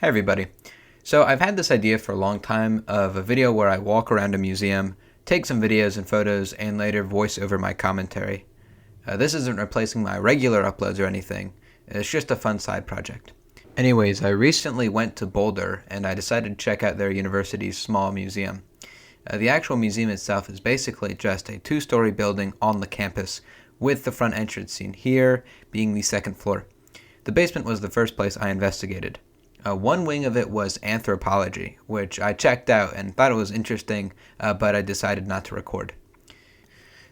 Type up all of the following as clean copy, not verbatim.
Hey everybody. So I've had this idea for a long time of a video where I walk around a museum, take some videos and photos, and later voice over my commentary. This isn't replacing my regular uploads or anything. It's just a fun side project. Anyways, I recently went to Boulder and I decided to check out their university's small museum. The actual museum itself is basically just a two-story building on the campus with the front entrance seen here being the second floor. The basement was the first place I investigated. One wing of it was Anthropology, which I checked out and thought it was interesting, but I decided not to record.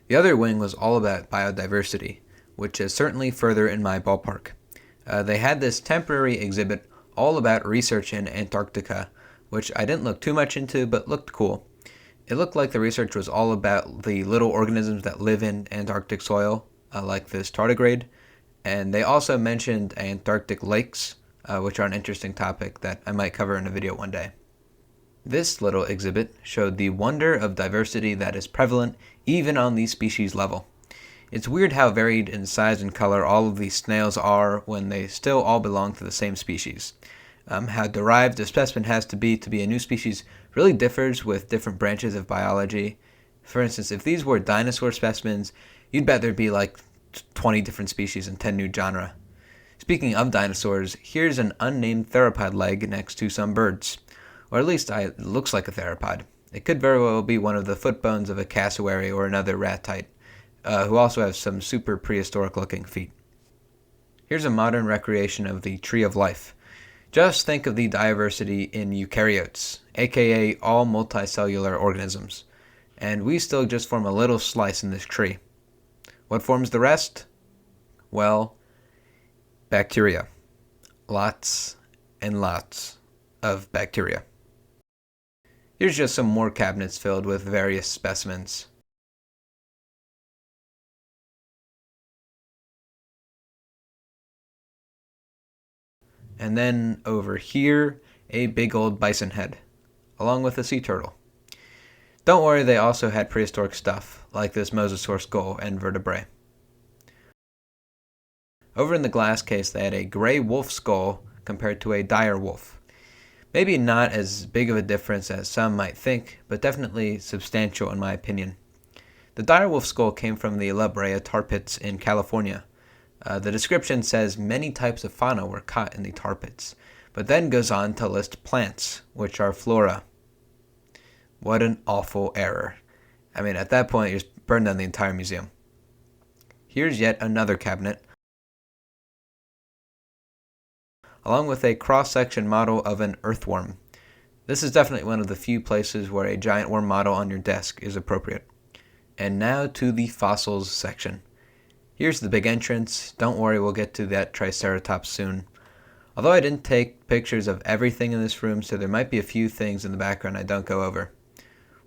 The other wing was all about biodiversity, which is certainly further in my ballpark. They had this temporary exhibit all about research in Antarctica, which I didn't look too much into, but looked cool. It looked like the research was all about the little organisms that live in Antarctic soil, like this tardigrade, and they also mentioned Antarctic lakes, which are an interesting topic that I might cover in a video one day. This little exhibit showed the wonder of diversity that is prevalent even on the species level. It's weird how varied in size and color all of these snails are when they still all belong to the same species. How derived a specimen has to be a new species really differs with different branches of biology. For instance, if these were dinosaur specimens, you'd bet there'd be like 20 different species and 10 new genera. Speaking of dinosaurs, here's an unnamed theropod leg next to some birds. Or at least it looks like a theropod. It could very well be one of the foot bones of a cassowary or another ratite, who also have some super prehistoric looking feet. Here's a modern recreation of the tree of life. Just think of the diversity in eukaryotes, aka all multicellular organisms. And we still just form a little slice in this tree. What forms the rest? Well, bacteria. Lots and lots of bacteria. Here's just some more cabinets filled with various specimens. And then over here, a big old bison head, along with a sea turtle. Don't worry, they also had prehistoric stuff, like this mosasaur skull and vertebrae. Over in the glass case, they had a gray wolf skull compared to a dire wolf. Maybe not as big of a difference as some might think, but definitely substantial in my opinion. The dire wolf skull came from the La Brea tar pits in California. The description says many types of fauna were caught in the tar pits, but then goes on to list plants, which are flora. What an awful error. I mean, at that point, you just burned down the entire museum. Here's yet another cabinet, along with a cross-section model of an earthworm. This is definitely one of the few places where a giant worm model on your desk is appropriate. And now to the fossils section. Here's the big entrance. Don't worry, we'll get to that Triceratops soon. Although I didn't take pictures of everything in this room, so there might be a few things in the background I don't go over.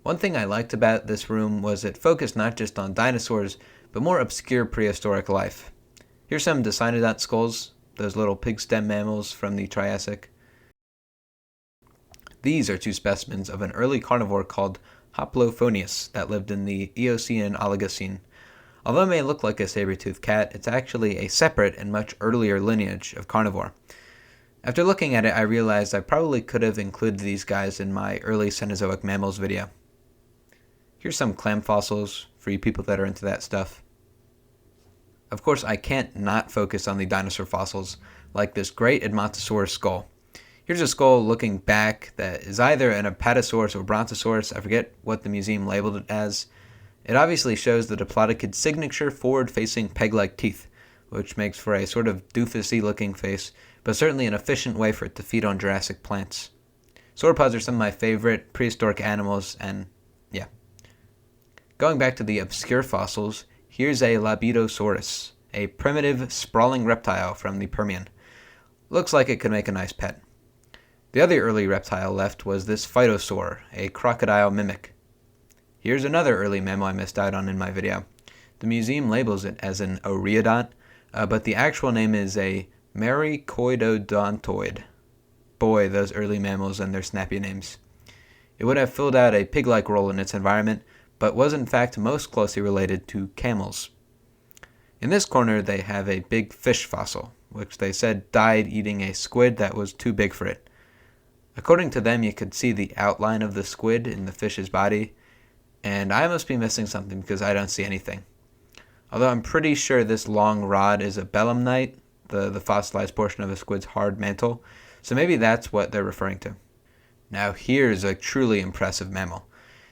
One thing I liked about this room was it focused not just on dinosaurs, but more obscure prehistoric life. Here's some Dicynodont skulls, those little pig stem mammals from the Triassic. These are two specimens of an early carnivore called Hoplophonius that lived in the Eocene and Oligocene. Although it may look like a saber-toothed cat, it's actually a separate and much earlier lineage of carnivore. After looking at it, I realized I probably could have included these guys in my early Cenozoic mammals video. Here's some clam fossils for you people that are into that stuff. Of course, I can't not focus on the dinosaur fossils, like this great Edmontosaurus skull. Here's a skull looking back that is either an Apatosaurus or Brontosaurus. I forget what the museum labeled it as. It obviously shows the Diplodocid signature forward-facing peg-like teeth, which makes for a sort of doofusy looking face, but certainly an efficient way for it to feed on Jurassic plants. Sauropods are some of my favorite prehistoric animals, and yeah. Going back to the obscure fossils, here's a Labidosaurus, a primitive, sprawling reptile from the Permian. Looks like it could make a nice pet. The other early reptile left was this Phytosaur, a crocodile mimic. Here's another early mammal I missed out on in my video. The museum labels it as an oreodont, but the actual name is a Maricoidodontoid. Boy, those early mammals and their snappy names. It would have filled out a pig-like role in its environment, but was in fact most closely related to camels. In this corner, they have a big fish fossil, which they said died eating a squid that was too big for it. According to them, you could see the outline of the squid in the fish's body, and I must be missing something because I don't see anything. Although I'm pretty sure this long rod is a belemnite, the fossilized portion of a squid's hard mantle, so maybe that's what they're referring to. Now here's a truly impressive mammal.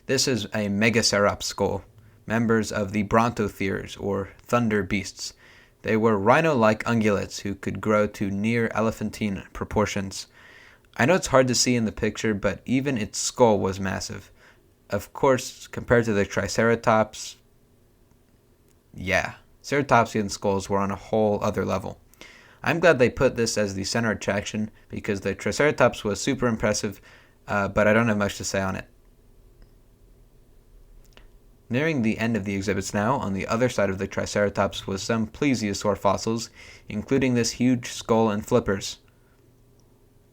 This is a Megacerops skull, members of the Brontotheres, or thunder beasts. They were rhino-like ungulates who could grow to near elephantine proportions. I know it's hard to see in the picture, but even its skull was massive. Of course, compared to the Triceratops, ceratopsian skulls were on a whole other level. I'm glad they put this as the center attraction because the Triceratops was super impressive, but I don't have much to say on it. Nearing the end of the exhibits now, on the other side of the Triceratops was some Plesiosaur fossils, including this huge skull and flippers.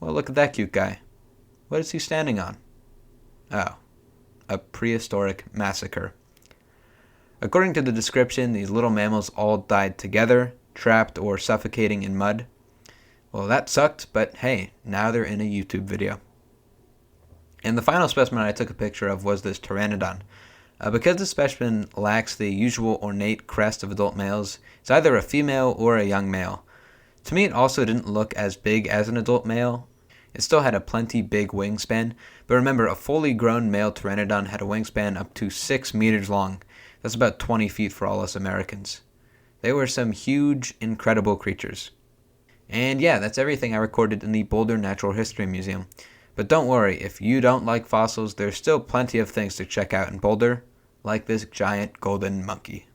Well, look at that cute guy. What is he standing on? Oh, a prehistoric massacre. According to the description, these little mammals all died together, trapped or suffocating in mud. Well, that sucked, but hey, now they're in a YouTube video. And the final specimen I took a picture of was this pteranodon. Because the specimen lacks the usual ornate crest of adult males, it's either a female or a young male. To me, it also didn't look as big as an adult male. It still had a plenty big wingspan, but remember, a fully grown male pteranodon had a wingspan up to 6 meters long. That's about 20 feet for all us Americans. They were some huge, incredible creatures. And yeah, that's everything I recorded in the Boulder Natural History Museum. But don't worry, if you don't like fossils, there's still plenty of things to check out in Boulder, like this giant golden monkey.